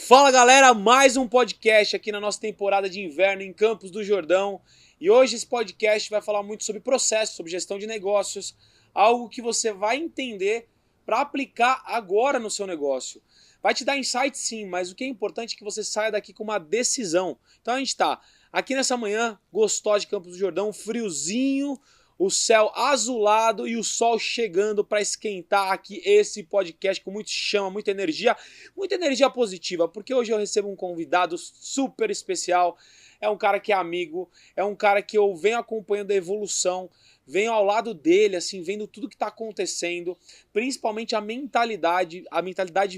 Fala galera, mais um podcast aqui na nossa temporada de inverno em Campos do Jordão. E hoje esse podcast vai falar muito sobre processos, sobre gestão de negócios, algo que você vai entender para aplicar agora no seu negócio. Vai te dar insight sim, mas o que é importante é que você saia daqui com uma decisão. Então a gente está aqui nessa manhã gostosa de Campos do Jordão, friozinho, o céu azulado e o sol chegando para esquentar aqui esse podcast com muito chama, muita energia positiva, porque hoje eu recebo um convidado super especial. É um cara que é amigo, é um cara que eu venho acompanhando a evolução, venho ao lado dele, assim, vendo tudo que está acontecendo, principalmente a mentalidade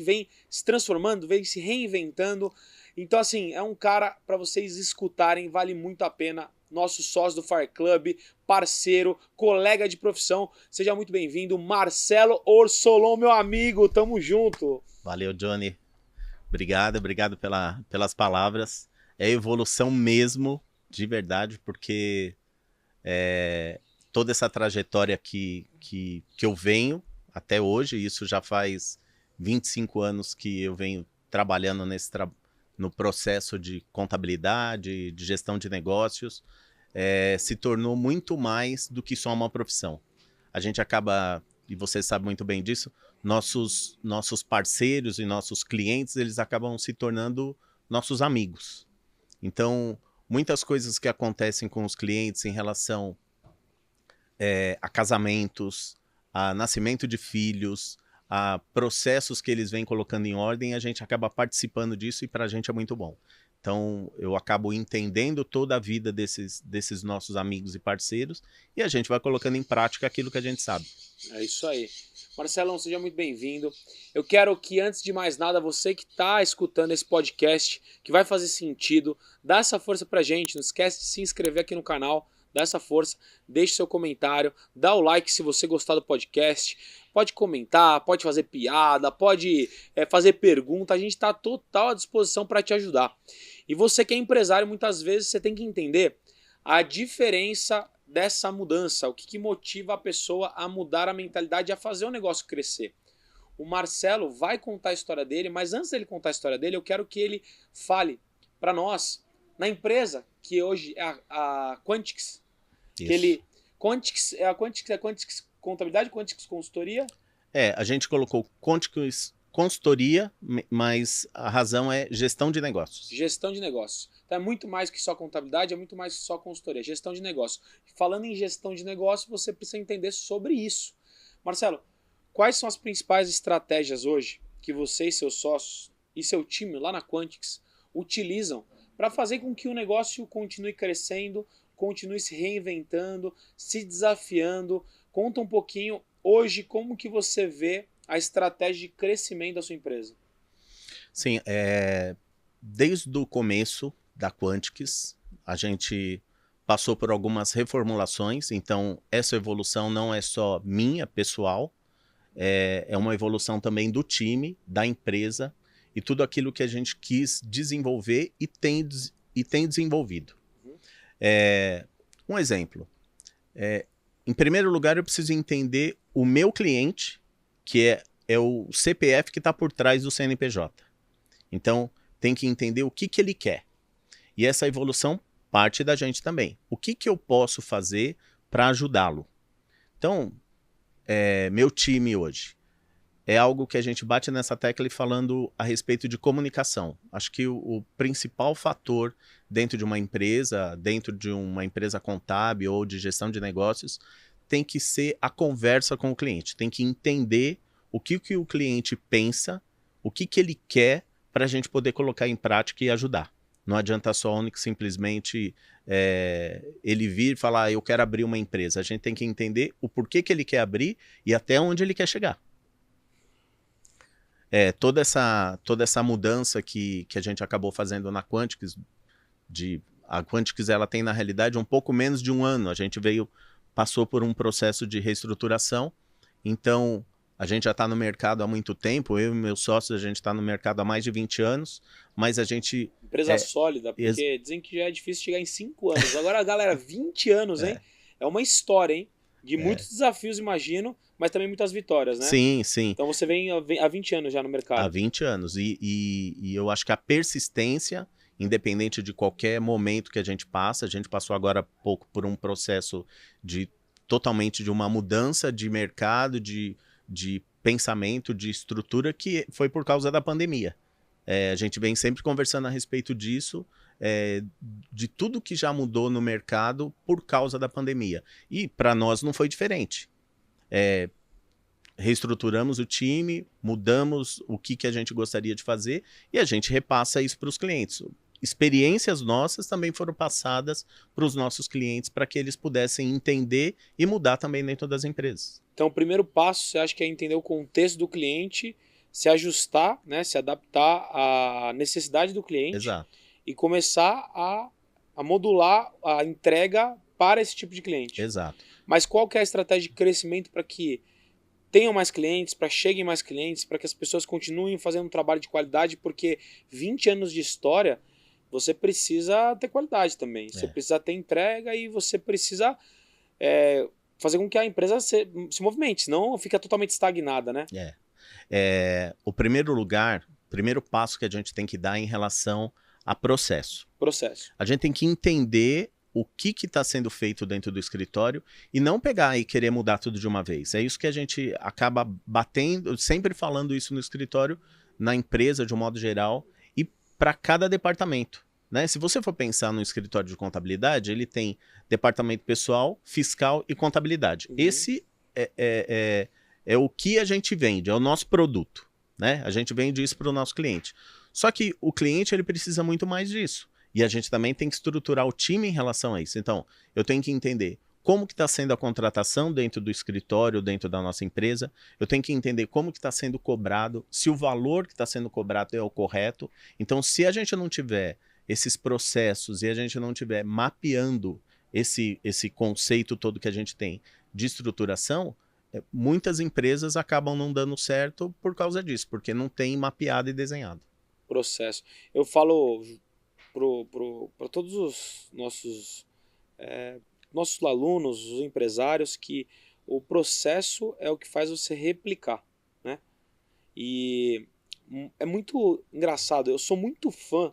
vem se transformando, vem se reinventando. Então, assim, é um cara para vocês escutarem, vale muito a pena. Nosso sócio do Fire Club, parceiro, colega de profissão. Seja muito bem-vindo, Marcelo Orsolon, meu amigo, tamo junto. Valeu, Johnny. Obrigado pelas palavras. É evolução mesmo, de verdade, porque toda essa trajetória que eu venho até hoje, isso já faz 25 anos que eu venho trabalhando no processo de contabilidade, de gestão de negócios, se tornou muito mais do que só uma profissão. A gente acaba, e você sabe muito bem disso, nossos parceiros e nossos clientes, eles acabam se tornando nossos amigos. Então, muitas coisas que acontecem com os clientes em relação a casamentos, a nascimento de filhos, a processos que eles vêm colocando em ordem, a gente acaba participando disso e para a gente é muito bom. Então, eu acabo entendendo toda a vida desses nossos amigos e parceiros e a gente vai colocando em prática aquilo que a gente sabe. É isso aí. Marcelão, seja muito bem-vindo. Eu quero que, antes de mais nada, você que está escutando esse podcast, que vai fazer sentido, dá essa força pra gente. Não esquece de se inscrever aqui no canal, dá essa força, deixe seu comentário, dá o like se você gostar do podcast. Pode comentar, pode fazer piada, pode fazer pergunta. A gente está total à disposição para te ajudar. E você que é empresário, muitas vezes você tem que entender a diferença dessa mudança, o que motiva a pessoa a mudar a mentalidade e a fazer o negócio crescer. O Marcelo vai contar a história dele, mas antes dele contar a história dele, eu quero que ele fale para nós, na empresa, que hoje é a Quantix, que Quantix é Quantix Contabilidade, Quantix Consultoria? A gente colocou Quantix Consultoria, mas a razão é gestão de negócios. Gestão de negócios. Então é muito mais que só contabilidade, é muito mais que só consultoria, gestão de negócio. Falando em gestão de negócio, você precisa entender sobre isso. Marcelo, quais são as principais estratégias hoje que você e seus sócios e seu time lá na Quantix utilizam para fazer com que o negócio continue crescendo, continue se reinventando, se desafiando? Conta um pouquinho hoje como que você vê a estratégia de crescimento da sua empresa. Sim, desde o começo da Quantix, a gente passou por algumas reformulações, então essa evolução não é só minha, pessoal, é uma evolução também do time, da empresa, e tudo aquilo que a gente quis desenvolver e tem desenvolvido. Um exemplo, em primeiro lugar eu preciso entender o meu cliente, que é o CPF que está por trás do CNPJ. Então, tem que entender o que ele quer. E essa evolução parte da gente também. O que eu posso fazer para ajudá-lo? Então, meu time hoje é algo que a gente bate nessa tecla e falando a respeito de comunicação. Acho que o principal fator dentro de uma empresa contábil ou de gestão de negócios, tem que ser a conversa com o cliente. Tem que entender o que o cliente pensa, o que ele quer, para a gente poder colocar em prática e ajudar. Não adianta só simplesmente ele vir e falar, eu quero abrir uma empresa. A gente tem que entender o porquê que ele quer abrir e até onde ele quer chegar. Toda essa mudança que a gente acabou fazendo na Quantix, a Quantix ela tem na realidade um pouco menos de um ano. A gente passou por um processo de reestruturação, então a gente já está no mercado há muito tempo, eu e meus sócios, a gente está no mercado há mais de 20 anos, mas a gente... Empresa sólida, porque dizem que já é difícil chegar em 5 anos. Agora, galera, 20 anos, hein? É uma história, hein? De muitos desafios, imagino, mas também muitas vitórias, né? Sim, sim. Então você vem há 20 anos já no mercado. Há 20 anos. E eu acho que a persistência, independente de qualquer momento que a gente passa, a gente passou agora há pouco por um processo totalmente de uma mudança de mercado, de pensamento, de estrutura, que foi por causa da pandemia. A gente vem sempre conversando a respeito disso, de tudo que já mudou no mercado por causa da pandemia. E para nós não foi diferente. Reestruturamos o time, mudamos o que a gente gostaria de fazer e a gente repassa isso para os clientes. Experiências nossas também foram passadas para os nossos clientes para que eles pudessem entender e mudar também dentro das empresas. Então, o primeiro passo, você acha que é entender o contexto do cliente, se ajustar, né, se adaptar à necessidade do cliente. Exato. E começar a modular a entrega para esse tipo de cliente. Exato. Mas qual que é a estratégia de crescimento para que tenham mais clientes, para cheguem mais clientes, para que as pessoas continuem fazendo um trabalho de qualidade, porque 20 anos de história, você precisa ter qualidade também. Você precisa ter entrega e você precisa fazer com que a empresa se movimente, senão fica totalmente estagnada, né? O primeiro passo que a gente tem que dar em relação a processo. A gente tem que entender o que está sendo feito dentro do escritório e não pegar e querer mudar tudo de uma vez. É isso que a gente acaba batendo, sempre falando isso no escritório, na empresa de um modo geral e para cada departamento. Né? Se você for pensar no escritório de contabilidade, ele tem departamento pessoal, fiscal e contabilidade. Esse é o que a gente vende, é o nosso produto. Né? A gente vende isso para o nosso cliente. Só que o cliente ele precisa muito mais disso. E a gente também tem que estruturar o time em relação a isso. Então, eu tenho que entender como que está sendo a contratação dentro do escritório, dentro da nossa empresa. Eu tenho que entender como que está sendo cobrado, se o valor que está sendo cobrado é o correto. Então, se a gente não tiver esses processos e a gente não tiver mapeando esse conceito todo que a gente tem de estruturação, muitas empresas acabam não dando certo por causa disso, porque não tem mapeado e desenhado. Processo. Eu falo para todos os nossos alunos, os empresários, que o processo é o que faz você replicar, né? E é muito engraçado, eu sou muito fã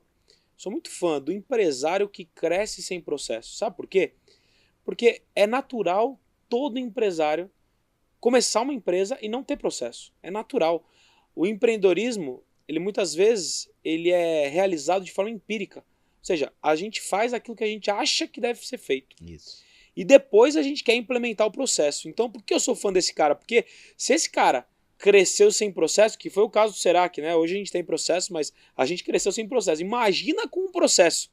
do empresário que cresce sem processo. Sabe por quê? Porque é natural todo empresário começar uma empresa e não ter processo. É natural. O empreendedorismo, ele muitas vezes ele é realizado de forma empírica. Ou seja, a gente faz aquilo que a gente acha que deve ser feito. Isso. E depois a gente quer implementar o processo. Então, por que eu sou fã desse cara? Porque se esse cara cresceu sem processo, que foi o caso do Serac, né? Hoje a gente tem processo, mas a gente cresceu sem processo. Imagina com um processo.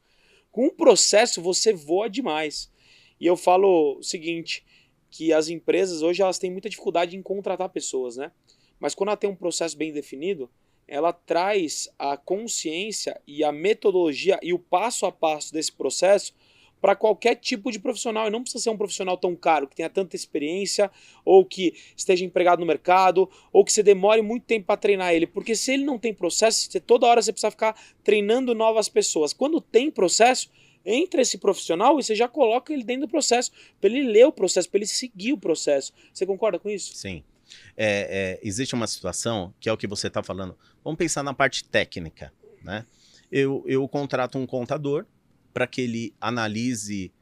Com um processo você voa demais. E eu falo o seguinte, que as empresas hoje elas têm muita dificuldade em contratar pessoas, né? Mas quando ela tem um processo bem definido, ela traz a consciência e a metodologia e o passo a passo desse processo para qualquer tipo de profissional. E não precisa ser um profissional tão caro, que tenha tanta experiência, ou que esteja empregado no mercado, ou que você demore muito tempo para treinar ele. Porque se ele não tem processo, toda hora você precisa ficar treinando novas pessoas. Quando tem processo, entra esse profissional e você já coloca ele dentro do processo, para ele ler o processo, para ele seguir o processo. Você concorda com isso? Sim. Existe uma situação que é o que você está falando. Vamos pensar na parte técnica, né? Eu contrato um contador para que ele analise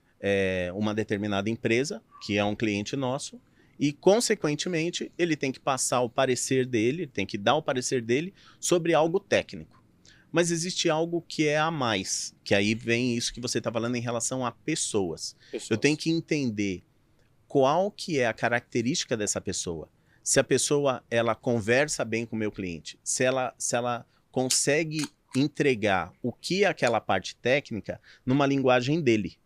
uma determinada empresa, que é um cliente nosso, e, consequentemente, ele tem que passar o parecer dele, tem que dar o parecer dele sobre algo técnico. Mas existe algo que é a mais, que aí vem isso que você está falando em relação a pessoas. Eu tenho que entender qual que é a característica dessa pessoa. Se a pessoa ela conversa bem com o meu cliente, se ela consegue entregar o que é aquela parte técnica numa linguagem dele.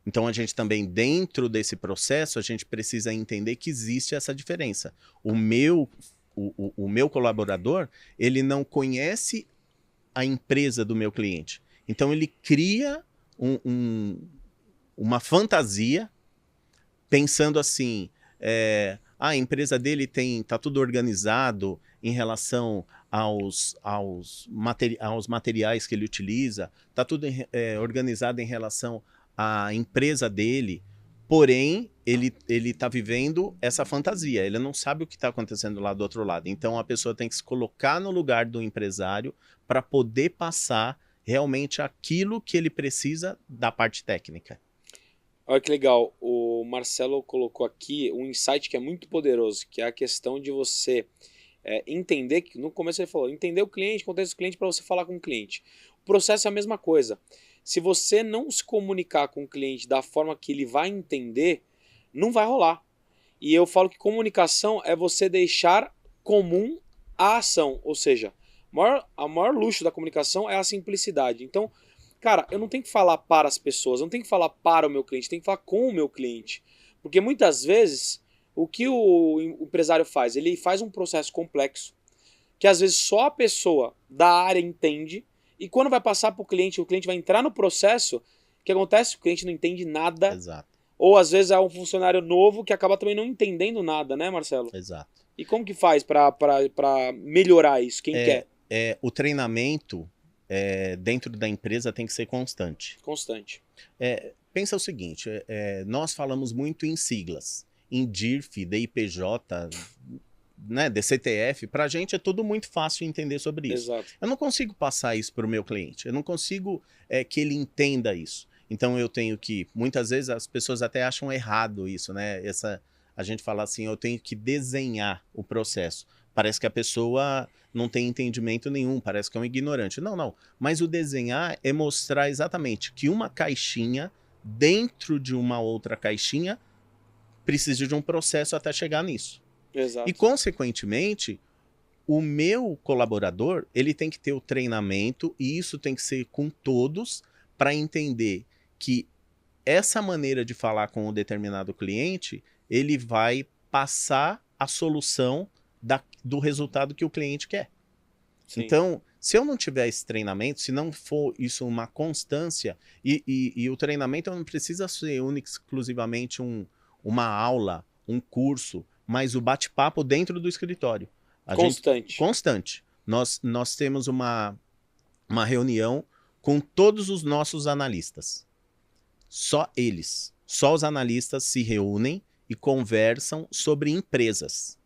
Então a gente também, dentro desse processo, a gente precisa entender que existe essa diferença. O meu colaborador, ele não conhece a empresa do meu cliente. Então ele cria uma fantasia pensando assim, a empresa dele tá tudo organizado em relação aos materiais que ele utiliza, tá tudo organizado em relação à empresa dele. Porém, ele tá vivendo essa fantasia, ele não sabe o que está acontecendo lá do outro lado. Então a pessoa tem que se colocar no lugar do empresário para poder passar realmente aquilo que ele precisa da parte técnica. Olha que legal, o Marcelo colocou aqui um insight que é muito poderoso, que é a questão de você entender, que no começo ele falou, entender o cliente, contexto do cliente para você falar com o cliente. O processo é a mesma coisa. Se você não se comunicar com o cliente da forma que ele vai entender, não vai rolar. E eu falo que comunicação é você deixar comum a ação, ou seja, a maior luxo da comunicação é a simplicidade. Então, cara, eu não tenho que falar para as pessoas, eu não tenho que falar para o meu cliente, eu tenho que falar com o meu cliente. Porque muitas vezes, o que o empresário faz? Ele faz um processo complexo, que às vezes só a pessoa da área entende, e quando vai passar para o cliente vai entrar no processo, o que acontece? O cliente não entende nada. Exato. Ou às vezes é um funcionário novo que acaba também não entendendo nada, né, Marcelo? Exato. E como que faz para melhorar isso? Quem quer? O treinamento dentro da empresa tem que ser constante. Constante. Pensa o seguinte, nós falamos muito em siglas, em DIRF, DIPJ, né, DCTF, para a gente é tudo muito fácil entender sobre isso. Exato. Eu não consigo passar isso para o meu cliente, eu não consigo que ele entenda isso. Então eu tenho que, muitas vezes as pessoas até acham errado isso, né? A gente fala assim, eu tenho que desenhar o processo. Parece que a pessoa não tem entendimento nenhum, parece que é um ignorante. Não, não. Mas o desenhar é mostrar exatamente que uma caixinha, dentro de uma outra caixinha, precisa de um processo até chegar nisso. Exato. E, consequentemente, o meu colaborador, ele tem que ter o treinamento, e isso tem que ser com todos, para entender que essa maneira de falar com um determinado cliente, ele vai passar a solução do resultado que o cliente quer. Sim. Então, se eu não tiver esse treinamento, se não for isso uma constância, e o treinamento não precisa ser único, exclusivamente uma aula, um curso, mas o bate-papo dentro do escritório. Constante. Nós temos uma reunião com todos os nossos analistas. Só eles. Só os analistas se reúnem e conversam sobre empresas.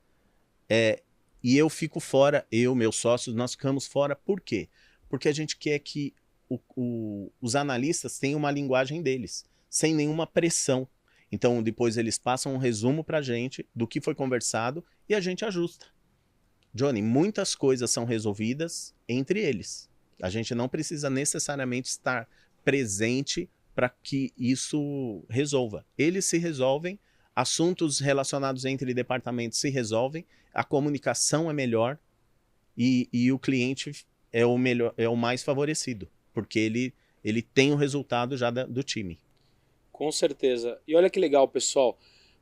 E eu fico fora, meus sócios, nós ficamos fora. Por quê? Porque a gente quer que os analistas tenham uma linguagem deles, sem nenhuma pressão. Então, depois eles passam um resumo para a gente do que foi conversado e a gente ajusta. Johnny, muitas coisas são resolvidas entre eles. A gente não precisa necessariamente estar presente para que isso resolva. Eles se resolvem, assuntos relacionados entre departamentos se resolvem, a comunicação é melhor e o cliente é o mais favorecido, porque ele tem o resultado já do time. Com certeza. E olha que legal, pessoal.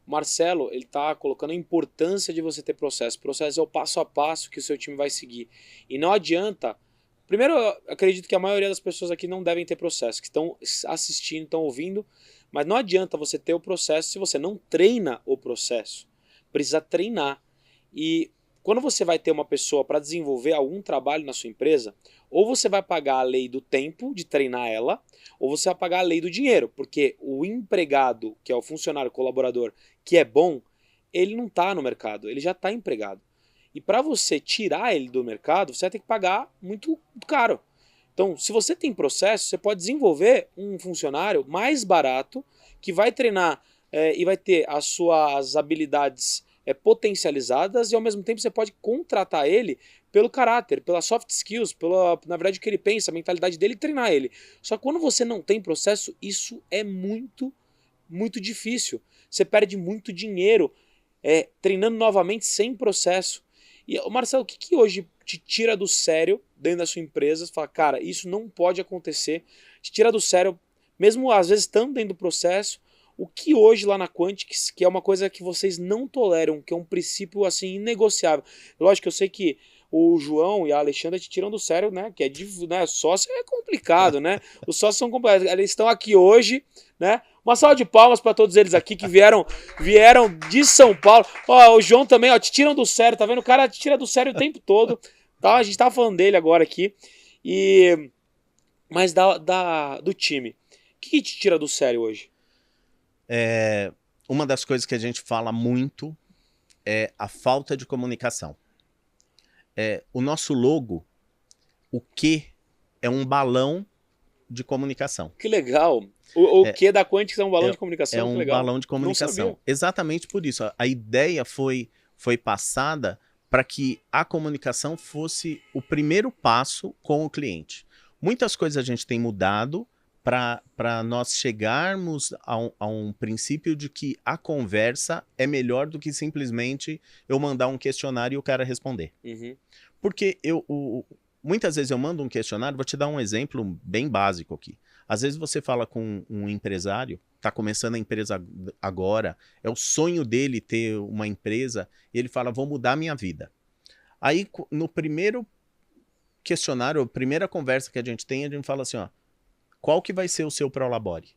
Marcelo, ele está colocando a importância de você ter processo. Processo é o passo a passo que o seu time vai seguir. E não adianta... Primeiro, eu acredito que a maioria das pessoas aqui não devem ter processo, que estão assistindo, estão ouvindo, mas não adianta você ter o processo se você não treina o processo. Precisa treinar. E quando você vai ter uma pessoa para desenvolver algum trabalho na sua empresa, ou você vai pagar a lei do tempo de treinar ela, ou você vai pagar a lei do dinheiro, porque o empregado, que é o funcionário colaborador, que é bom, ele não está no mercado, ele já está empregado. E para você tirar ele do mercado, você vai ter que pagar muito caro. Então, se você tem processo, você pode desenvolver um funcionário mais barato, que vai treinar e vai ter as suas habilidades potencializadas, e ao mesmo tempo você pode contratar ele pelo caráter, pelas soft skills, na verdade o que ele pensa, a mentalidade dele, e treinar ele. Só que quando você não tem processo, isso é muito, muito difícil. Você perde muito dinheiro treinando novamente sem processo. E, Marcelo, o que hoje te tira do sério dentro da sua empresa? Você fala, cara, isso não pode acontecer. Te tira do sério, mesmo às vezes estando dentro do processo. O que hoje lá na Quantix, que é uma coisa que vocês não toleram, que é um princípio assim inegociável. Lógico que eu sei que o João e a Alexandra te tiram do sério, né? Que sócio é complicado, né? Os sócios são complicados. Eles estão aqui hoje, né? Uma salva de palmas para todos eles aqui que vieram de São Paulo. Ó, o João também, ó, te tiram do sério, tá vendo? O cara te tira do sério o tempo todo. Tá? A gente tá falando dele agora aqui. Mas do time. O que te tira do sério hoje? Uma das coisas que a gente fala muito é a falta de comunicação. O nosso logo, o Q, é um balão de comunicação. Que legal. O Q da Quantix é um balão de comunicação? É um que legal. balão de comunicação. Exatamente por isso. A ideia foi passada para que a comunicação fosse o primeiro passo com o cliente. Muitas coisas a gente tem mudado para nós chegarmos a um princípio de que a conversa é melhor do que simplesmente eu mandar um questionário e o cara responder. Uhum. Porque muitas vezes eu mando um questionário, vou te dar um exemplo bem básico aqui. Às vezes você fala com um empresário, está começando a empresa agora, é o sonho dele ter uma empresa, e ele fala, vou mudar a minha vida. Aí, no primeiro questionário, a primeira conversa que a gente tem, a gente fala assim, ó, qual que vai ser o seu Prolabore?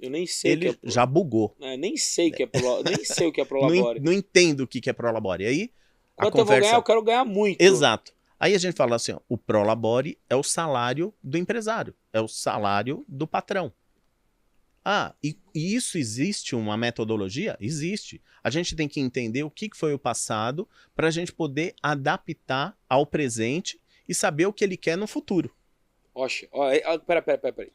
Eu nem sei ele o que é já bugou. Nem sei o que é Prolabore. Nem sei o que é Prolabore. Não entendo o que é Prolabore. Aí, quanto eu vou ganhar, eu quero ganhar muito. Exato. Aí a gente fala assim, ó, o Prolabore é o salário do empresário, é o salário do patrão. E isso existe uma metodologia? Existe. A gente tem que entender o que foi o passado para a gente poder adaptar ao presente e saber o que ele quer no futuro. Oxe, peraí.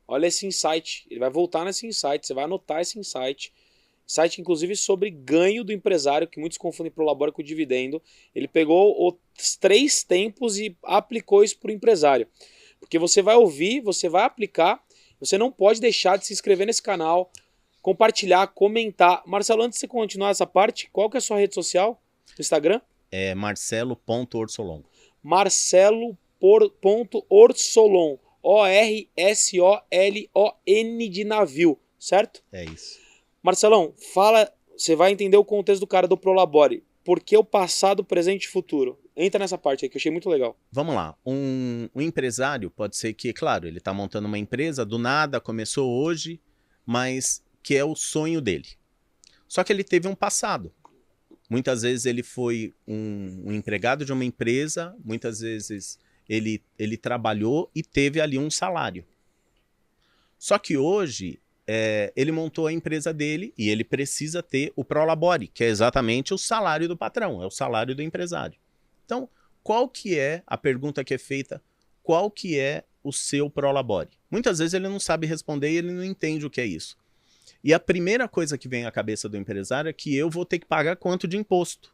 Olha esse insight. Ele vai voltar nesse insight, você vai anotar esse insight. Insight, inclusive, sobre ganho do empresário, que muitos confundem Prolabore com dividendo. Ele pegou os 3 tempos e aplicou isso para o empresário. Porque você vai ouvir, você vai aplicar, você não pode deixar de se inscrever nesse canal, compartilhar, comentar. Marcelo, antes de você continuar essa parte, qual que é a sua rede social no Instagram? É marcelo.orsolon. Marcelo.orsolon. O-R-S-O-L-O-N de navio, certo? É isso. Marcelão, fala, você vai entender o contexto do cara do Prolabore. Por que o passado, presente e futuro? Entra nessa parte aí que eu achei muito legal. Vamos lá. Um empresário pode ser que, claro, ele está montando uma empresa, do nada, começou hoje, mas que é o sonho dele. Só que ele teve um passado. Muitas vezes ele foi um empregado de uma empresa, muitas vezes ele trabalhou e teve ali um salário. Só que hoje ele montou a empresa dele e ele precisa ter o Prolabore, que é exatamente o salário do patrão, é o salário do empresário. Então, qual que é a pergunta que é feita? Qual que é o seu Prolabore? Muitas vezes ele não sabe responder e ele não entende o que é isso. E a primeira coisa que vem à cabeça do empresário é que eu vou ter que pagar quanto de imposto.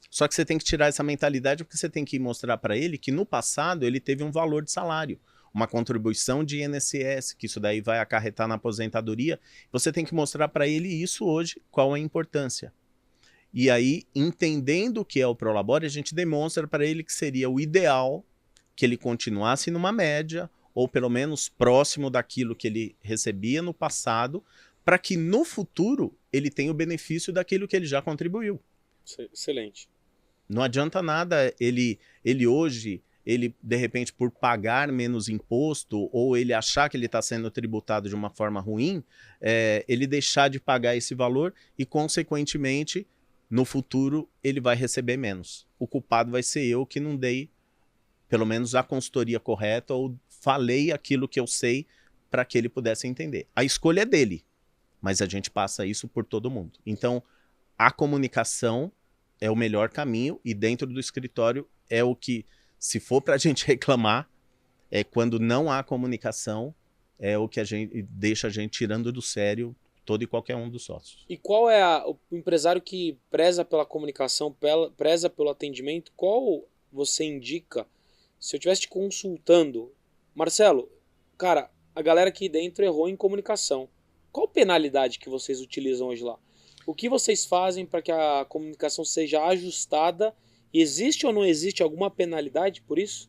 Só que você tem que tirar essa mentalidade porque você tem que mostrar para ele que no passado ele teve um valor de salário, uma contribuição de INSS, que isso daí vai acarretar na aposentadoria. Você tem que mostrar para ele isso hoje, qual é a importância. E aí, entendendo o que é o Prolabore, a gente demonstra para ele que seria o ideal que ele continuasse numa média, ou pelo menos próximo daquilo que ele recebia no passado, para que no futuro ele tenha o benefício daquilo que ele já contribuiu. Excelente. Não adianta nada ele hoje, de repente, por pagar menos imposto, ou ele achar que ele está sendo tributado de uma forma ruim, ele deixar de pagar esse valor e, consequentemente, no futuro, ele vai receber menos. O culpado vai ser eu que não dei, pelo menos, a consultoria correta ou falei aquilo que eu sei para que ele pudesse entender. A escolha é dele, mas a gente passa isso por todo mundo. Então, a comunicação é o melhor caminho e dentro do escritório é o que, se for para a gente reclamar, quando não há comunicação, é o que deixa a gente tirando do sério todo e qualquer um dos sócios. E qual é o empresário que preza pela comunicação, preza pelo atendimento? Qual você indica, se eu estivesse te consultando, Marcelo, cara, a galera aqui dentro errou em comunicação. Qual penalidade que vocês utilizam hoje lá? O que vocês fazem para que a comunicação seja ajustada? Existe ou não existe alguma penalidade por isso?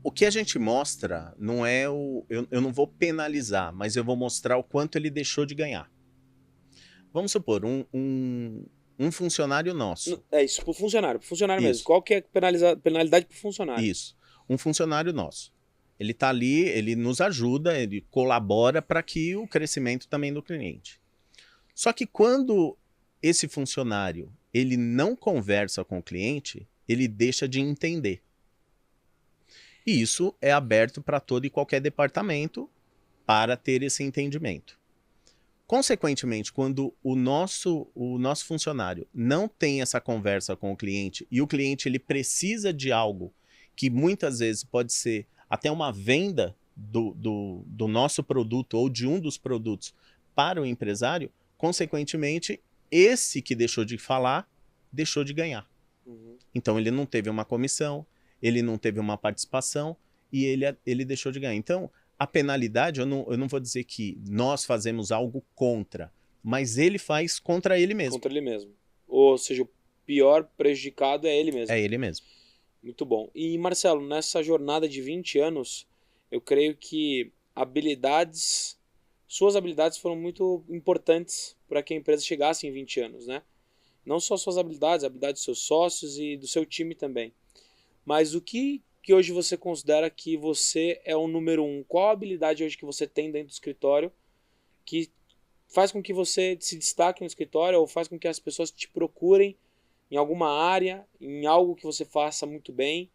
O que a gente mostra não é eu não vou penalizar, mas eu vou mostrar o quanto ele deixou de ganhar. Vamos supor, um funcionário nosso. Isso, para o funcionário mesmo. Qual que é a penalidade para o funcionário? Isso, um funcionário nosso. Ele está ali, ele nos ajuda, ele colabora para que o crescimento também do cliente. Só que quando esse funcionário ele não conversa com o cliente, ele deixa de entender. E isso é aberto para todo e qualquer departamento para ter esse entendimento. Consequentemente, quando o nosso funcionário não tem essa conversa com o cliente e o cliente ele precisa de algo que muitas vezes pode ser até uma venda do nosso produto ou de um dos produtos para o empresário, consequentemente, esse que deixou de falar, deixou de ganhar. Então, ele não teve uma comissão, ele não teve uma participação e ele deixou de ganhar. Então, a penalidade, eu não vou dizer que nós fazemos algo contra, mas ele faz contra ele mesmo. Contra ele mesmo. Ou seja, o pior prejudicado é ele mesmo. É ele mesmo. Muito bom. E, Marcelo, nessa jornada de 20 anos, eu creio que suas habilidades foram muito importantes para que a empresa chegasse em 20 anos, né? Não só suas habilidades, habilidades dos seus sócios e do seu time também. Mas o que hoje você considera que você é o número 1? Qual a habilidade hoje que você tem dentro do escritório que faz com que você se destaque no escritório ou faz com que as pessoas te procurem em alguma área, em algo que você faça muito bem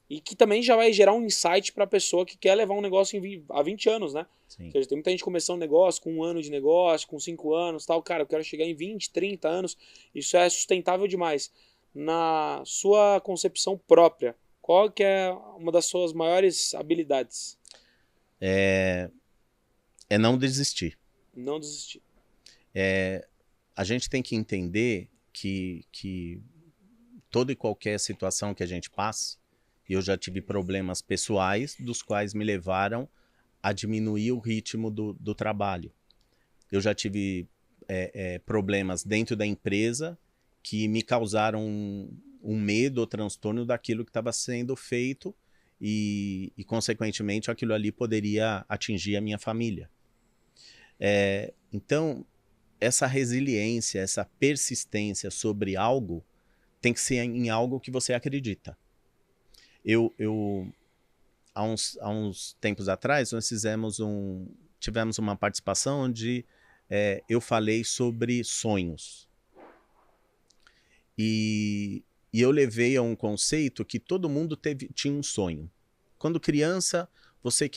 e que também já vai gerar um insight para a pessoa que quer levar um negócio há 20 anos, né? Sim. Ou seja, tem muita gente começando um negócio com 1 ano de negócio, com 5 anos, tal. Cara, eu quero chegar em 20, 30 anos. Isso é sustentável demais. Na sua concepção própria, qual que é uma das suas maiores habilidades? É não desistir. Não desistir. A gente tem que entender que toda e qualquer situação que a gente passe, e eu já tive problemas pessoais dos quais me levaram a diminuir o ritmo do trabalho. Eu já tive problemas dentro da empresa que me causaram um medo ou transtorno daquilo que estava sendo feito e, consequentemente, aquilo ali poderia atingir a minha família. Então, essa resiliência, essa persistência sobre algo tem que ser em algo que você acredita. Há uns tempos atrás, nós tivemos uma participação onde eu falei sobre sonhos. E eu levei a um conceito que todo mundo tinha um sonho. Quando criança, você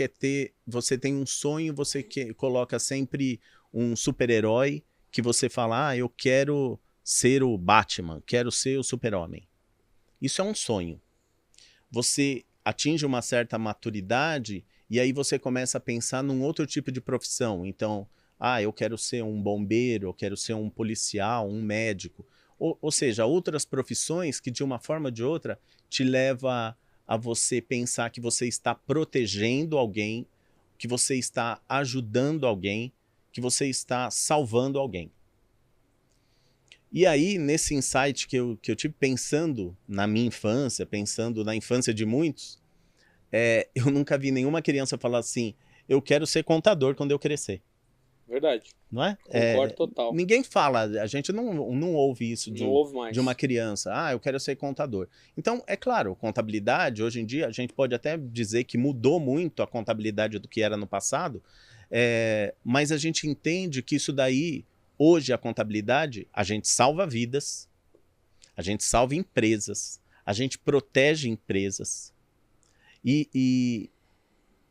tem um sonho, você coloca sempre um super-herói que você fala, eu quero ser o Batman, quero ser o Super-Homem. Isso é um sonho. Você atinge uma certa maturidade e aí você começa a pensar num outro tipo de profissão. Então, eu quero ser um bombeiro, eu quero ser um policial, um médico. Ou seja, outras profissões que de uma forma ou de outra te leva a você pensar que você está protegendo alguém, que você está ajudando alguém, que você está salvando alguém. E aí, nesse insight que eu tive pensando na minha infância, pensando na infância de muitos, eu nunca vi nenhuma criança falar assim, eu quero ser contador quando eu crescer. Verdade. Não é? Concordo total. Ninguém fala, a gente não ouve isso de uma criança. Eu quero ser contador. Então, é claro, contabilidade, hoje em dia, a gente pode até dizer que mudou muito a contabilidade do que era no passado, mas a gente entende que isso daí, hoje a contabilidade, a gente salva vidas, a gente salva empresas, a gente protege empresas. E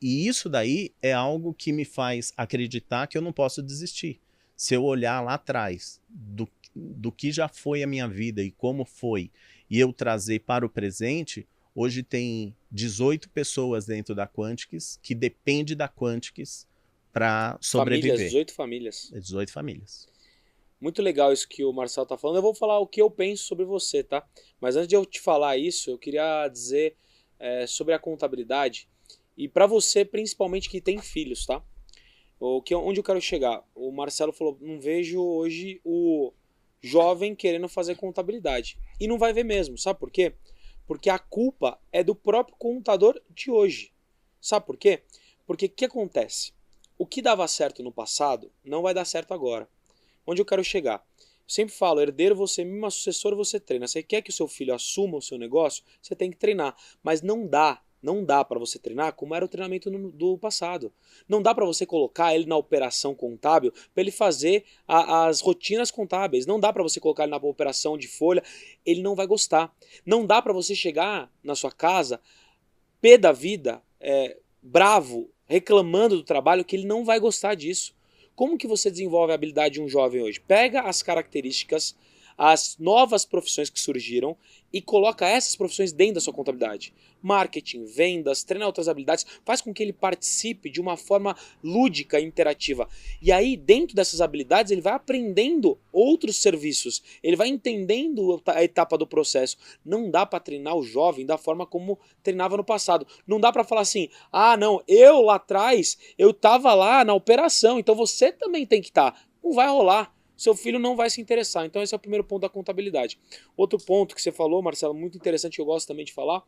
isso daí é algo que me faz acreditar que eu não posso desistir. Se eu olhar lá atrás do que já foi a minha vida e como foi, e eu trazer para o presente, hoje tem 18 pessoas dentro da Quantics que dependem da Quantics para sobreviver. 18 famílias. 18 famílias. Muito legal isso que o Marcelo tá falando. Eu vou falar o que eu penso sobre você, tá? Mas antes de eu te falar isso, eu queria dizer sobre a contabilidade. E para você, principalmente, que tem filhos, tá? Onde eu quero chegar? O Marcelo falou, não vejo hoje o jovem querendo fazer contabilidade. E não vai ver mesmo, sabe por quê? Porque a culpa é do próprio contador de hoje. Sabe por quê? Porque o que acontece? O que dava certo no passado não vai dar certo agora. Onde eu quero chegar? Eu sempre falo, herdeiro você mesmo, sucessor você treina. Você quer que o seu filho assuma o seu negócio? Você tem que treinar. Mas não dá para você treinar como era o treinamento do passado. Não dá para você colocar ele na operação contábil para ele fazer as rotinas contábeis. Não dá para você colocar ele na operação de folha. Ele não vai gostar. Não dá para você chegar na sua casa, pé da vida, bravo, reclamando do trabalho que ele não vai gostar disso. Como que você desenvolve a habilidade de um jovem hoje? Pega as características, as novas profissões que surgiram e coloca essas profissões dentro da sua contabilidade. Marketing, vendas, treinar outras habilidades, faz com que ele participe de uma forma lúdica e interativa. E aí, dentro dessas habilidades, ele vai aprendendo outros serviços, ele vai entendendo a etapa do processo. Não dá para treinar o jovem da forma como treinava no passado. Não dá para falar assim, ah não, eu lá atrás, eu estava lá na operação, então você também tem que estar. Não vai rolar. Seu filho não vai se interessar. Então esse é o primeiro ponto da contabilidade. Outro ponto que você falou, Marcelo, muito interessante, que eu gosto também de falar,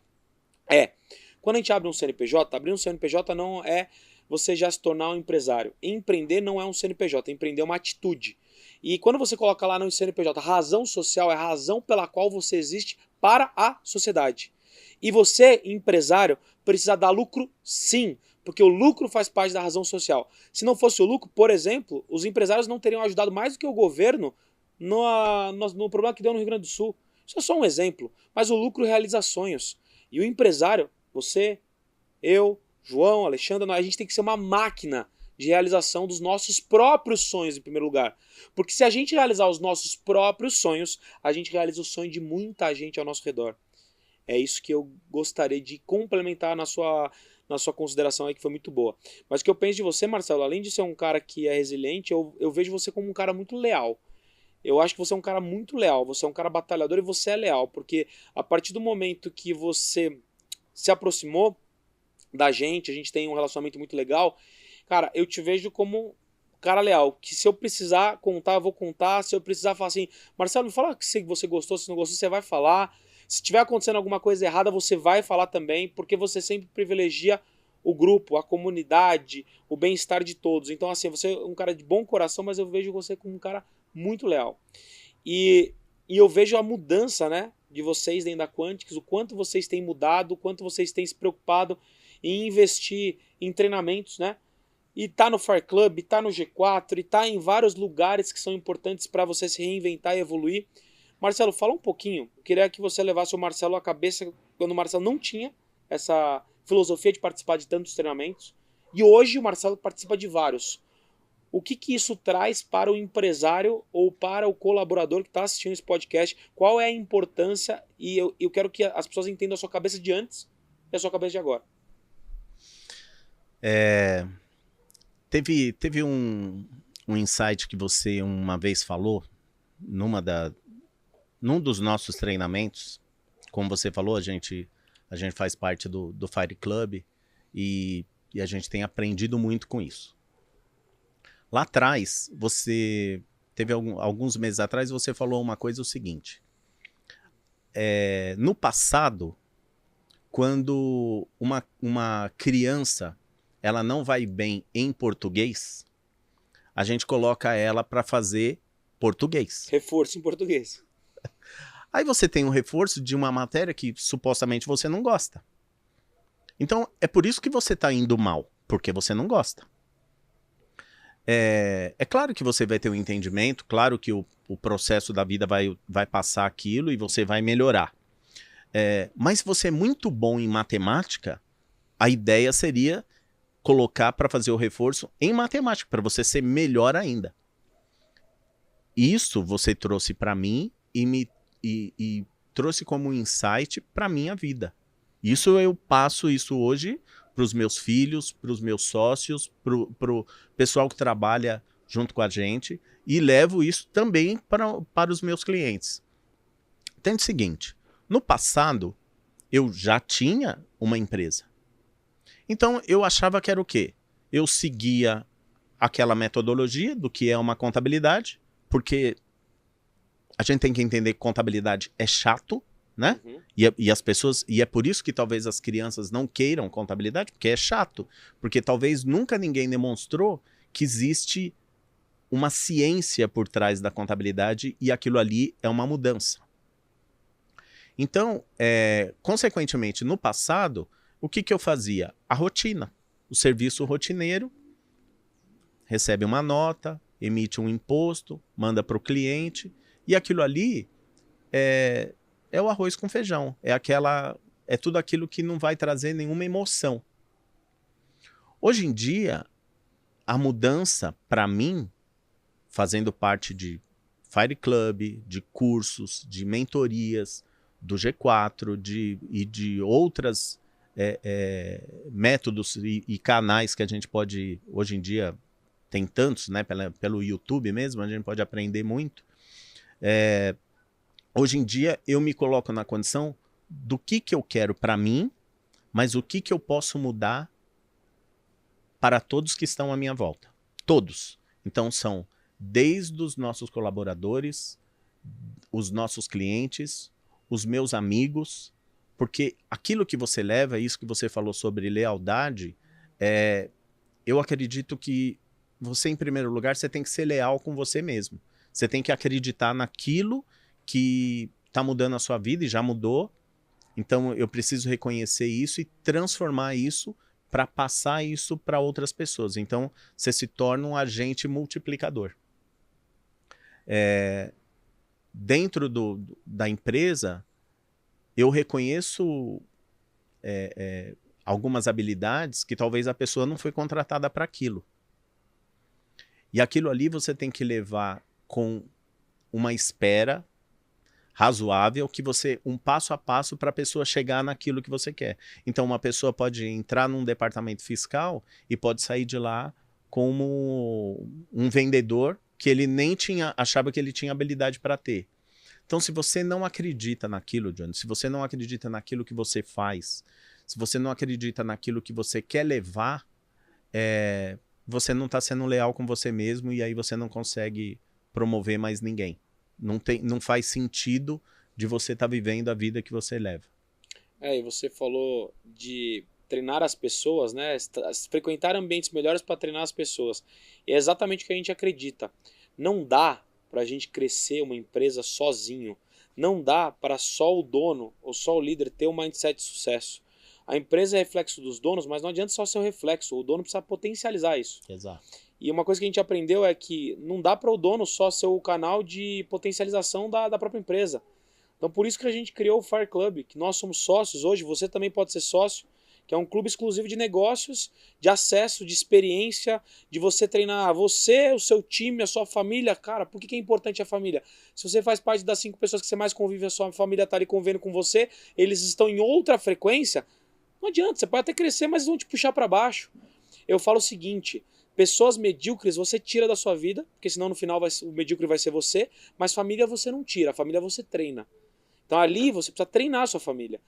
é, quando a gente abre um CNPJ, abrir um CNPJ não é você já se tornar um empresário. Empreender não é um CNPJ, empreender é uma atitude. E quando você coloca lá no CNPJ, razão social é a razão pela qual você existe para a sociedade. E você, empresário, precisa dar lucro sim, porque o lucro faz parte da razão social. Se não fosse o lucro, por exemplo, os empresários não teriam ajudado mais do que o governo no problema que deu no Rio Grande do Sul. Isso é só um exemplo, mas o lucro realiza sonhos. E o empresário, você, eu, João, Alexandre, a gente tem que ser uma máquina de realização dos nossos próprios sonhos em primeiro lugar. Porque se a gente realizar os nossos próprios sonhos, a gente realiza o sonho de muita gente ao nosso redor. É isso que eu gostaria de complementar na sua consideração aí, que foi muito boa. Mas o que eu penso de você, Marcelo, além de ser um cara que é resiliente, eu vejo você como um cara muito leal. Eu acho que você é um cara muito leal, você é um cara batalhador e você é leal, porque a partir do momento que você se aproximou da gente, a gente tem um relacionamento muito legal, cara, eu te vejo como um cara leal, que se eu precisar contar, eu vou contar, se eu precisar falar assim, Marcelo, me fala se você gostou, se não gostou, você vai falar, se tiver acontecendo alguma coisa errada, você vai falar também, porque você sempre privilegia o grupo, a comunidade, o bem-estar de todos. Então, assim, você é um cara de bom coração, mas eu vejo você como um cara muito leal. E eu vejo a mudança, né, de vocês dentro da Quantix, o quanto vocês têm mudado, o quanto vocês têm se preocupado em investir em treinamentos, né? E tá no Fire Club, tá no G4, e tá em vários lugares que são importantes para você se reinventar e evoluir. Marcelo, fala um pouquinho. Eu queria que você levasse o Marcelo à cabeça quando o Marcelo não tinha essa filosofia de participar de tantos treinamentos. E hoje o Marcelo participa de vários. O que isso traz para o empresário ou para o colaborador que está assistindo esse podcast? Qual é a importância? E eu quero que as pessoas entendam a sua cabeça de antes e a sua cabeça de agora. Teve um insight que você uma vez falou num dos nossos treinamentos. Como você falou, a gente faz parte do Fire Club e a gente tem aprendido muito com isso. Lá atrás, você teve alguns meses atrás, você falou uma coisa, o seguinte. No passado, quando uma criança ela não vai bem em português, a gente coloca ela para fazer português. Reforço em português. Aí você tem um reforço de uma matéria que supostamente você não gosta. Então, é por isso que você está indo mal, porque você não gosta. É claro que você vai ter um entendimento, claro que o processo da vida vai passar aquilo e você vai melhorar. Mas se você é muito bom em matemática, a ideia seria colocar para fazer o reforço em matemática, para você ser melhor ainda. Isso você trouxe para mim e trouxe como um insight para a minha vida. Isso eu passo isso hoje para os meus filhos, para os meus sócios, para o pessoal que trabalha junto com a gente e levo isso também para os meus clientes. Entende o seguinte, no passado eu já tinha uma empresa. Então eu achava que era o quê? Eu seguia aquela metodologia do que é uma contabilidade, porque a gente tem que entender que contabilidade é chato, né? Uhum. E as pessoas, e é por isso que talvez as crianças não queiram contabilidade, porque é chato, porque talvez nunca ninguém demonstrou que existe uma ciência por trás da contabilidade e aquilo ali é uma mudança. Então, consequentemente, no passado, o que eu fazia? A rotina, o serviço rotineiro, recebe uma nota, emite um imposto, manda para o cliente, e aquilo ali é o arroz com feijão, é tudo aquilo que não vai trazer nenhuma emoção. Hoje em dia, a mudança, para mim, fazendo parte de Fire Club, de cursos, de mentorias, do G4 e de outras métodos e canais que a gente pode, hoje em dia, tem tantos, né, pelo YouTube mesmo, a gente pode aprender muito. Hoje em dia, eu me coloco na condição do que eu quero para mim, mas o que eu posso mudar para todos que estão à minha volta. Todos. Então, são desde os nossos colaboradores, os nossos clientes, os meus amigos, porque aquilo que você leva, isso que você falou sobre lealdade, eu acredito que você, em primeiro lugar, você tem que ser leal com você mesmo. Você tem que acreditar naquilo que está mudando a sua vida e já mudou. Então, eu preciso reconhecer isso e transformar isso para passar isso para outras pessoas. Então, você se torna um agente multiplicador. Dentro da empresa, eu reconheço algumas habilidades que talvez a pessoa não foi contratada para aquilo. E aquilo ali você tem que levar com uma espera razoável, que você, um passo a passo para a pessoa chegar naquilo que você quer. Então, uma pessoa pode entrar num departamento fiscal e pode sair de lá como um vendedor que ele nem achava que ele tinha habilidade para ter. Então, se você não acredita naquilo, Johnny, se você não acredita naquilo que você faz, se você não acredita naquilo que você quer levar, você não está sendo leal com você mesmo e aí você não consegue promover mais ninguém. Não faz sentido de você estar vivendo a vida que você leva. E você falou de treinar as pessoas, né? Frequentar ambientes melhores para treinar as pessoas. E é exatamente o que a gente acredita. Não dá para a gente crescer uma empresa sozinho. Não dá para só o dono ou só o líder ter um mindset de sucesso. A empresa é reflexo dos donos, mas não adianta só ser o reflexo. O dono precisa potencializar isso. Exato. E uma coisa que a gente aprendeu é que não dá para o dono só ser o canal de potencialização da própria empresa. Então por isso que a gente criou o Fire Club, que nós somos sócios hoje, você também pode ser sócio, que é um clube exclusivo de negócios, de acesso, de experiência, de você treinar você, o seu time, a sua família. Cara, por que é importante a família? Se você faz parte das 5 pessoas que você mais convive, a sua família está ali convivendo com você, eles estão em outra frequência, não adianta, você pode até crescer, mas eles vão te puxar para baixo. Eu falo o seguinte: pessoas medíocres você tira da sua vida, porque senão no final o medíocre vai ser você, mas família você não tira, a família você treina. Então ali você precisa treinar a sua família.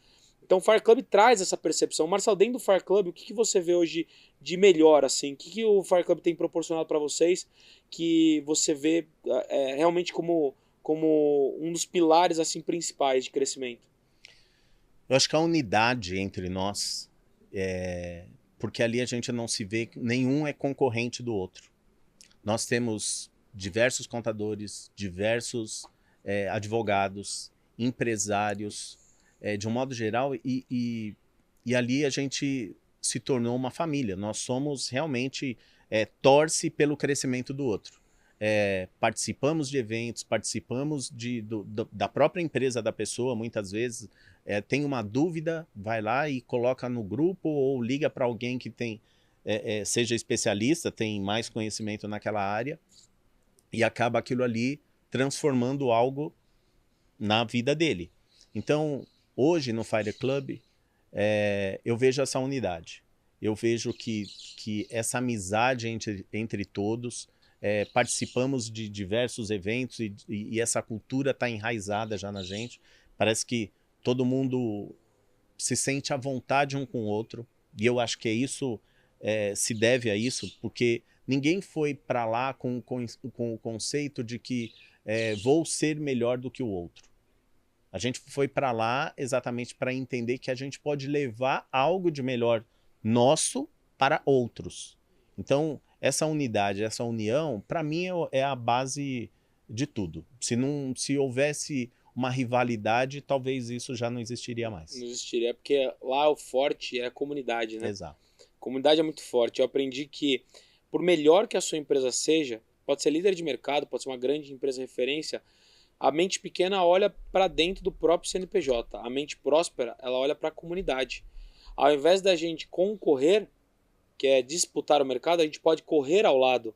Então o Fire Club traz essa percepção. Marcelo, dentro do Fire Club, o que você vê hoje de melhor, assim? O que o Fire Club tem proporcionado para vocês que você vê realmente como um dos pilares assim principais de crescimento? Eu acho que a unidade entre nós, porque ali a gente não se vê, nenhum é concorrente do outro. Nós temos diversos contadores, diversos advogados, empresários, de um modo geral, e ali a gente se tornou uma família. Nós somos realmente, torce pelo crescimento do outro. Participamos de eventos, participamos da própria empresa da pessoa, muitas vezes tem uma dúvida, vai lá e coloca no grupo ou liga para alguém que seja especialista, tem mais conhecimento naquela área, e acaba aquilo ali transformando algo na vida dele. Então, hoje no Fire Club, eu vejo essa unidade. Eu vejo que essa amizade entre todos, participamos de diversos eventos e essa cultura está enraizada já na gente. Parece que todo mundo se sente à vontade um com o outro, e eu acho que isso se deve a isso, porque ninguém foi para lá com o conceito de que vou ser melhor do que o outro. A gente foi para lá exatamente para entender que a gente pode levar algo de melhor nosso para outros. Então, essa unidade, essa união, para mim é a base de tudo. Se houvesse uma rivalidade, talvez isso já não existiria mais. Não existiria, porque lá o forte é a comunidade, né? Exato. A comunidade é muito forte. Eu aprendi que, por melhor que a sua empresa seja, pode ser líder de mercado, pode ser uma grande empresa referência, a mente pequena olha para dentro do próprio CNPJ. A mente próspera, ela olha para a comunidade. Ao invés da gente concorrer, que é disputar o mercado, a gente pode correr ao lado.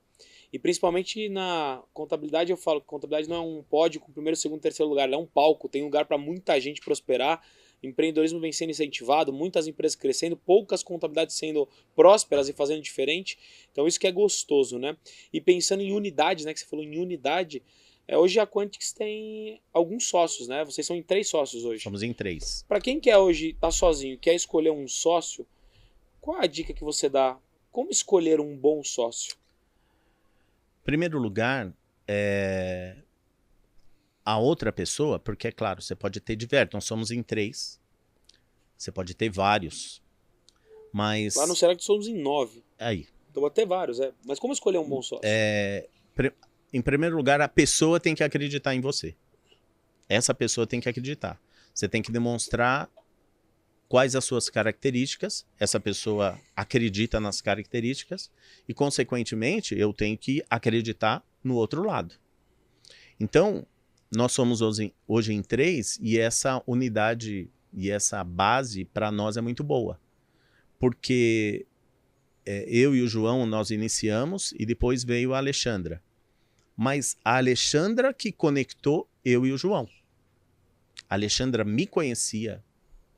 E principalmente na contabilidade, eu falo que contabilidade não é um pódio com primeiro, segundo, terceiro lugar, ela é um palco, tem lugar para muita gente prosperar, empreendedorismo vem sendo incentivado, muitas empresas crescendo, poucas contabilidades sendo prósperas e fazendo diferente, então isso que é gostoso, né? E pensando em unidades, né, que você falou em unidade, hoje a Quantix tem alguns sócios, né? Vocês são em 3 sócios hoje. Somos em 3. Para quem quer hoje estar sozinho, quer escolher um sócio, qual a dica que você dá? Como escolher um bom sócio? Primeiro lugar, a outra pessoa, porque é claro, você pode ter diversos, nós somos em 3, você pode ter vários, mas... Lá no Select somos em 9. Aí. Então vou ter vários, mas como escolher um bom sócio? Em primeiro lugar, a pessoa tem que acreditar em você. Essa pessoa tem que acreditar. Você tem que demonstrar quais as suas características, essa pessoa acredita nas características e, consequentemente, eu tenho que acreditar no outro lado. Então, nós somos hoje em 3 e essa unidade e essa base para nós é muito boa. Porque eu e o João, nós iniciamos e depois veio a Alexandra. Mas a Alexandra que conectou eu e o João. A Alexandra me conhecia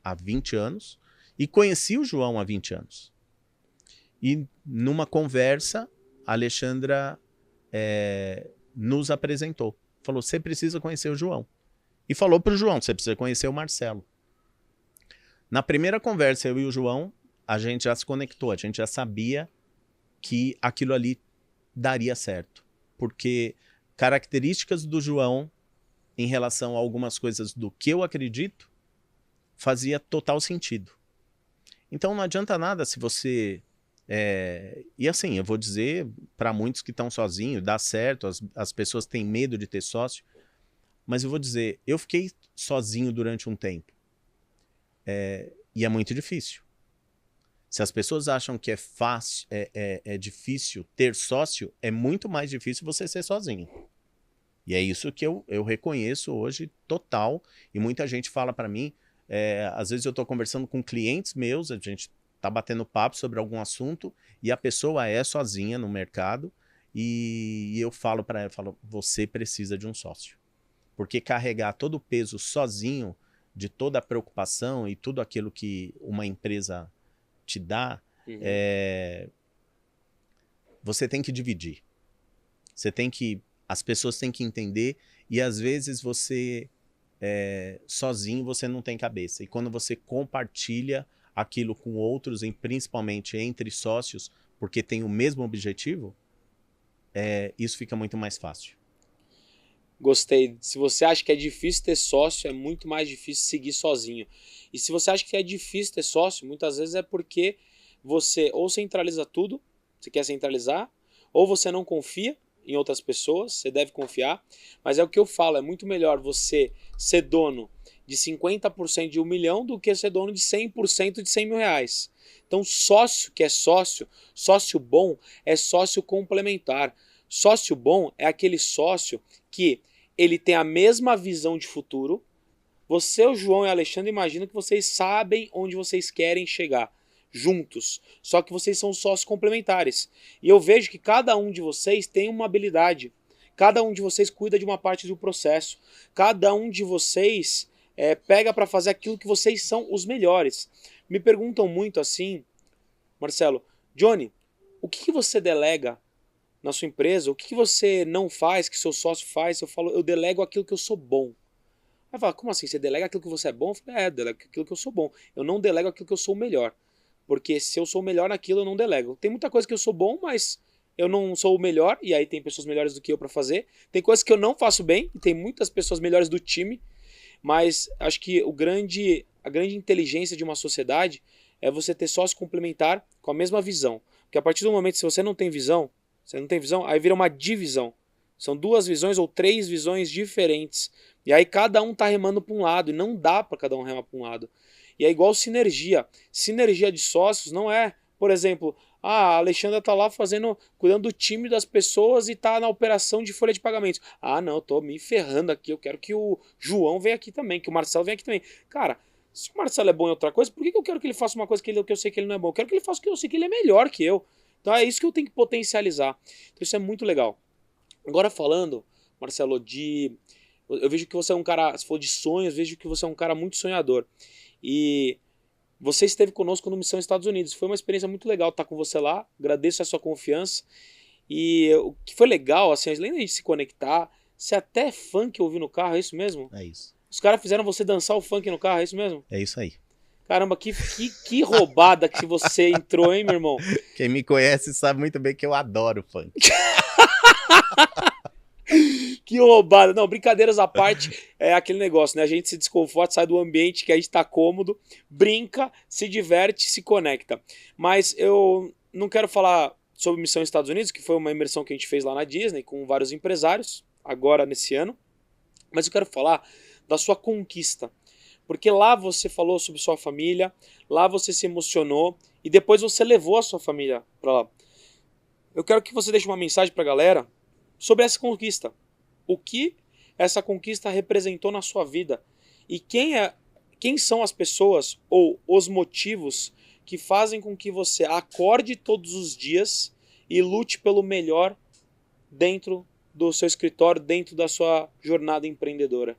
há 20 anos e conhecia o João há 20 anos. E numa conversa, a Alexandra nos apresentou. Falou, você precisa conhecer o João. E falou para o João, você precisa conhecer o Marcelo. Na primeira conversa, eu e o João, a gente já se conectou, a gente já sabia que aquilo ali daria certo. Porque características do João em relação a algumas coisas do que eu acredito fazia total sentido. Então não adianta nada se você... E assim, eu vou dizer para muitos que estão sozinhos, dá certo, as pessoas têm medo de ter sócio, mas eu vou dizer, eu fiquei sozinho durante um tempo. E é muito difícil. Se as pessoas acham que é fácil, é difícil ter sócio, é muito mais difícil você ser sozinho. E é isso que eu reconheço hoje total. E muita gente fala para mim, às vezes eu estou conversando com clientes meus, a gente está batendo papo sobre algum assunto e a pessoa é sozinha no mercado e eu falo para ela, você precisa de um sócio. Porque carregar todo o peso sozinho, de toda a preocupação e tudo aquilo que uma empresa te dá, você tem que dividir. As pessoas têm que entender e às vezes você sozinho você não tem cabeça. E quando você compartilha aquilo com outros, principalmente entre sócios, porque tem o mesmo objetivo, isso fica muito mais fácil. Gostei. Se você acha que é difícil ter sócio, é muito mais difícil seguir sozinho. E se você acha que é difícil ter sócio, muitas vezes é porque você ou centraliza tudo, você quer centralizar, ou você não confia em outras pessoas, você deve confiar. Mas é o que eu falo, é muito melhor você ser dono de 50% de 1 milhão do que ser dono de 100% de 100 mil reais. Então sócio que é sócio bom é sócio complementar. Sócio bom é aquele sócio que ele tem a mesma visão de futuro. Você, o João e o Alexandre, imagino que vocês sabem onde vocês querem chegar juntos. Só que vocês são sócios complementares. E eu vejo que cada um de vocês tem uma habilidade. Cada um de vocês cuida de uma parte do processo. Cada um de vocês pega para fazer aquilo que vocês são os melhores. Me perguntam muito assim, Marcelo, Johnny, o que você delega na sua empresa? O que você não faz, que seu sócio faz? Eu falo, eu delego aquilo que eu sou bom. Aí fala, como assim? Você delega aquilo que você é bom? Eu falo, delego aquilo que eu sou bom. Eu não delego aquilo que eu sou o melhor. Porque se eu sou o melhor naquilo, eu não delego. Tem muita coisa que eu sou bom, mas eu não sou o melhor, e aí tem pessoas melhores do que eu para fazer. Tem coisas que eu não faço bem, e tem muitas pessoas melhores do time, mas acho que a grande inteligência de uma sociedade é você ter sócio complementar com a mesma visão. Porque a partir do momento que você não tem visão, aí vira uma divisão. São 2 visões ou 3 visões diferentes. E aí cada um tá remando para um lado, e não dá para cada um remar para um lado. E é igual sinergia. Sinergia de sócios não é, por exemplo, a Alexandra tá lá cuidando do time das pessoas e tá na operação de folha de pagamentos. Ah, não, eu tô me ferrando aqui, eu quero que o João venha aqui também, que o Marcelo venha aqui também. Cara, Se o Marcelo é bom em outra coisa, por que eu quero que ele faça uma coisa que eu sei que ele não é bom? Eu quero que ele faça o que eu sei que ele é melhor que eu. Então é isso que eu tenho que potencializar. Então isso é muito legal. Agora falando, Marcelo, eu vejo que você é um cara, se for de sonhos, vejo que você é um cara muito sonhador. E você esteve conosco no Missão Estados Unidos. Foi uma experiência muito legal estar com você lá. Agradeço a sua confiança. E o que foi legal, assim, além da gente se conectar, você até funk ouviu no carro, é isso mesmo? É isso. Os caras fizeram você dançar o funk no carro, é isso mesmo? É isso aí. Caramba, que roubada que você entrou, hein, meu irmão? Quem me conhece sabe muito bem que eu adoro funk. Que roubada. Não, brincadeiras à parte, é aquele negócio, né? A gente se desconforta, sai do ambiente que a gente tá cômodo, brinca, se diverte, se conecta. Mas eu não quero falar sobre Missão Estados Unidos, que foi uma imersão que a gente fez lá na Disney com vários empresários, agora nesse ano. Mas eu quero falar da sua conquista. Porque lá você falou sobre sua família, lá você se emocionou e depois você levou a sua família pra lá. Eu quero que você deixe uma mensagem pra galera sobre essa conquista. O que essa conquista representou na sua vida e quem são as pessoas ou os motivos que fazem com que você acorde todos os dias e lute pelo melhor dentro do seu escritório, dentro da sua jornada empreendedora.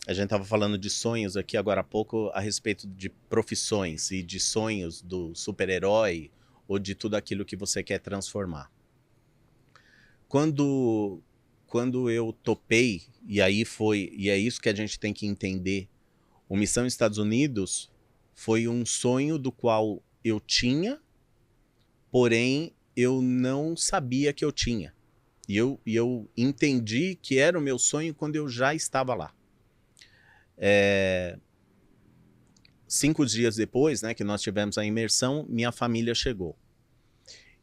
A gente estava falando de sonhos aqui agora há pouco a respeito de profissões e de sonhos do super-herói ou de tudo aquilo que você quer transformar. Quando eu topei, e é isso que a gente tem que entender, o Missão Estados Unidos foi um sonho do qual eu tinha, porém eu não sabia que eu tinha. E eu entendi que era o meu sonho quando eu já estava lá. 5 dias depois, né, que nós tivemos a imersão, minha família chegou.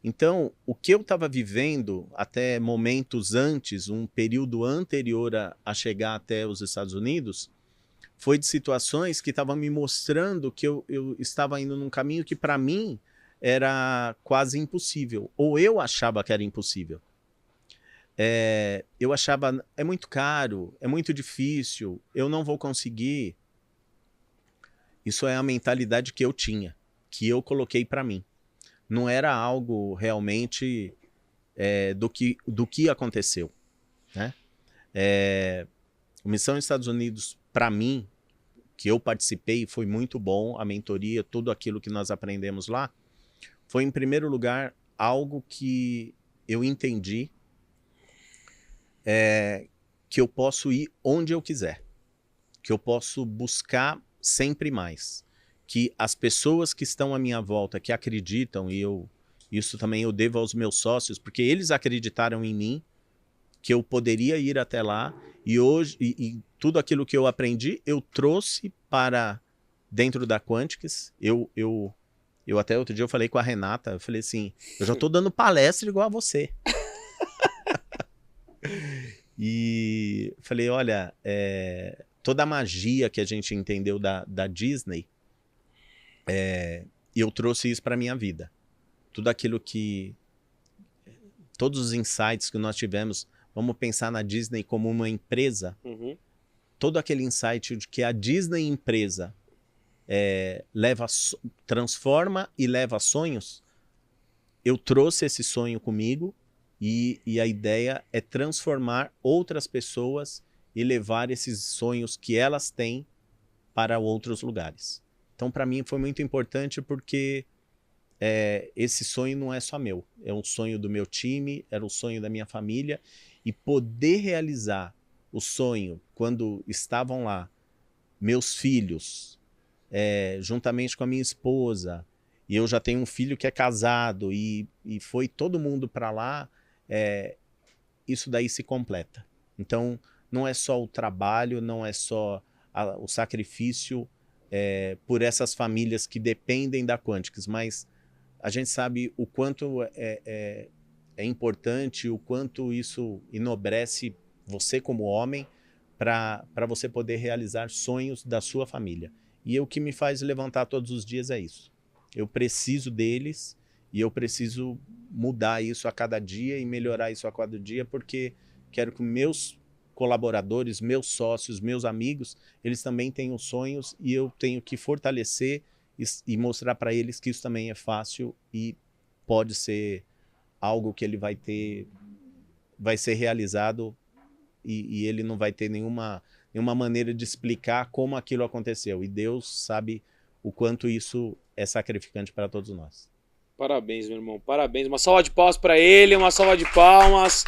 Então, o que eu estava vivendo até momentos antes, um período anterior a chegar até os Estados Unidos, foi de situações que estavam me mostrando que eu estava indo num caminho que para mim era quase impossível, ou eu achava que era impossível. Eu achava, é muito caro, é muito difícil, eu não vou conseguir. Isso é a mentalidade que eu tinha, que eu coloquei para mim. Não era algo realmente do que aconteceu, né? A Missão Estados Unidos, para mim, que eu participei, foi muito bom, a mentoria, tudo aquilo que nós aprendemos lá, foi, em primeiro lugar, algo que eu entendi que eu posso ir onde eu quiser, que eu posso buscar sempre mais, que as pessoas que estão à minha volta, que acreditam, e isso também eu devo aos meus sócios, porque eles acreditaram em mim, que eu poderia ir até lá, e hoje, e tudo aquilo que eu aprendi, eu trouxe para dentro da Quantics. Eu até outro dia eu falei com a Renata, eu falei assim, eu já estou dando palestra igual a você. E falei, olha, toda a magia que a gente entendeu da Disney, eu trouxe isso para a minha vida. Tudo aquilo todos os insights que nós tivemos, vamos pensar na Disney como uma empresa, todo aquele insight de que a Disney empresa transforma e leva sonhos, eu trouxe esse sonho comigo e a ideia é transformar outras pessoas e levar esses sonhos que elas têm para outros lugares. Então, para mim, foi muito importante porque esse sonho não é só meu, é um sonho do meu time, era um sonho da minha família, e poder realizar o sonho quando estavam lá meus filhos, juntamente com a minha esposa, e eu já tenho um filho que é casado, e foi todo mundo para lá, isso daí se completa. Então, não é só o trabalho, não é só o sacrifício por essas famílias que dependem da Quantics, mas a gente sabe o quanto é importante, o quanto isso enobrece você como homem para você poder realizar sonhos da sua família. E o que me faz levantar todos os dias é isso. Eu preciso deles e eu preciso mudar isso a cada dia e melhorar isso a cada dia, porque quero que meus colaboradores, meus sócios, meus amigos, eles também têm os sonhos e eu tenho que fortalecer e mostrar para eles que isso também é fácil e pode ser algo que ele vai ser realizado e ele não vai ter nenhuma maneira de explicar como aquilo aconteceu. E Deus sabe o quanto isso é sacrificante para todos nós. Parabéns, meu irmão, parabéns. Uma salva de palmas para ele, uma salva de palmas.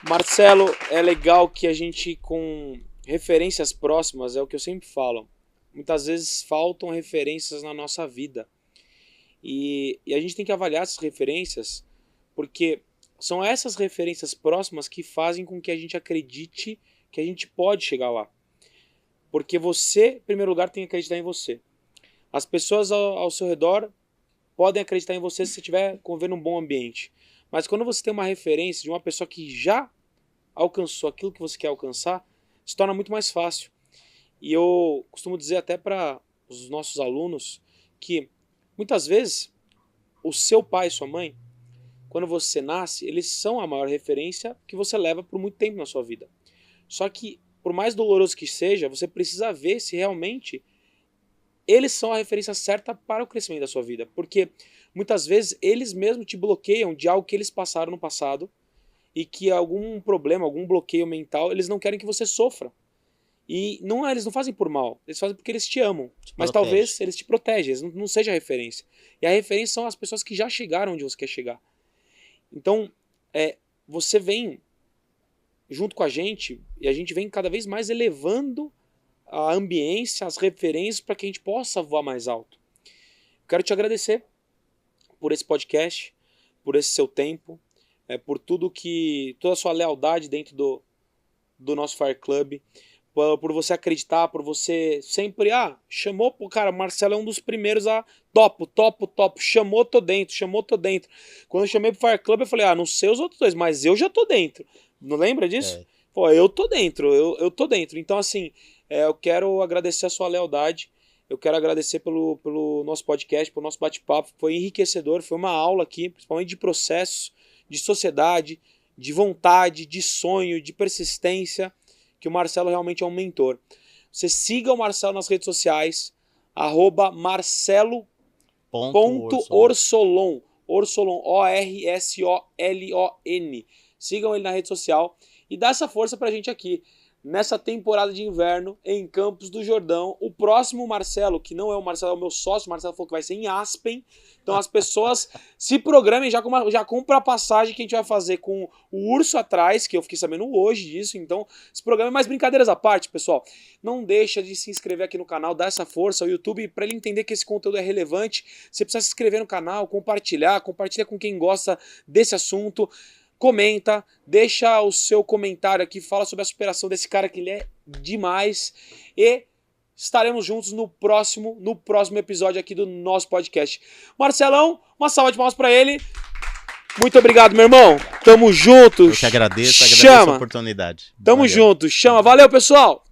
Marcelo, é legal que a gente, com referências próximas, é o que eu sempre falo, muitas vezes faltam referências na nossa vida. E a gente tem que avaliar essas referências, porque são essas referências próximas que fazem com que a gente acredite que a gente pode chegar lá. Porque você, em primeiro lugar, tem que acreditar em você. As pessoas ao seu redor podem acreditar em você se você estiver convivendo um bom ambiente. Mas quando você tem uma referência de uma pessoa que já alcançou aquilo que você quer alcançar, se torna muito mais fácil. E eu costumo dizer até para os nossos alunos que muitas vezes o seu pai e sua mãe, quando você nasce, eles são a maior referência que você leva por muito tempo na sua vida. Só que, por mais doloroso que seja, você precisa ver se realmente eles são a referência certa para o crescimento da sua vida. Porque muitas vezes eles mesmos te bloqueiam de algo que eles passaram no passado e que algum problema, algum bloqueio mental, eles não querem que você sofra. E não, eles não fazem por mal, eles fazem porque eles te amam. Mas talvez eles te protegem, eles não sejam a referência. E a referência são as pessoas que já chegaram onde você quer chegar. Então, você vem junto com a gente e a gente vem cada vez mais elevando a ambiência, as referências para que a gente possa voar mais alto. Quero te agradecer por esse podcast, por esse seu tempo, por toda a sua lealdade dentro do nosso Fire Club, por você acreditar, por você sempre, chamou, cara, Marcelo é um dos primeiros a topo, chamou, tô dentro. Quando eu chamei pro Fire Club, eu falei, não sei os outros dois, mas eu já tô dentro. Não lembra disso? Pô, eu tô dentro, eu tô dentro. Então, assim, eu quero agradecer a sua lealdade, eu quero agradecer pelo nosso podcast, pelo nosso bate-papo, foi enriquecedor, foi uma aula aqui, principalmente de processos, de sociedade, de vontade, de sonho, de persistência, que o Marcelo realmente é um mentor. Você siga o Marcelo nas redes sociais, @marcelo.orsolon, Orsolon, O-R-S-O-L-O-N. Sigam ele na rede social e dá essa força pra gente aqui, nessa temporada de inverno, em Campos do Jordão. O próximo Marcelo, que não é o Marcelo, é o meu sócio, o Marcelo falou que vai ser em Aspen. Então as pessoas se programem, já compra a passagem que a gente vai fazer com o urso atrás, que eu fiquei sabendo hoje disso. Então se programem, mais brincadeiras à parte, pessoal. Não deixa de se inscrever aqui no canal, dar essa força ao YouTube, para ele entender que esse conteúdo é relevante. Você precisa se inscrever no canal, compartilha com quem gosta desse assunto. Comenta, deixa o seu comentário aqui, fala sobre a superação desse cara, que ele é demais. E estaremos juntos no próximo episódio aqui do nosso podcast. Marcelão, uma salva de palmas pra ele. Muito obrigado, meu irmão. Tamo junto. Eu que agradeço a oportunidade. Tamo junto. Chama. Valeu, pessoal.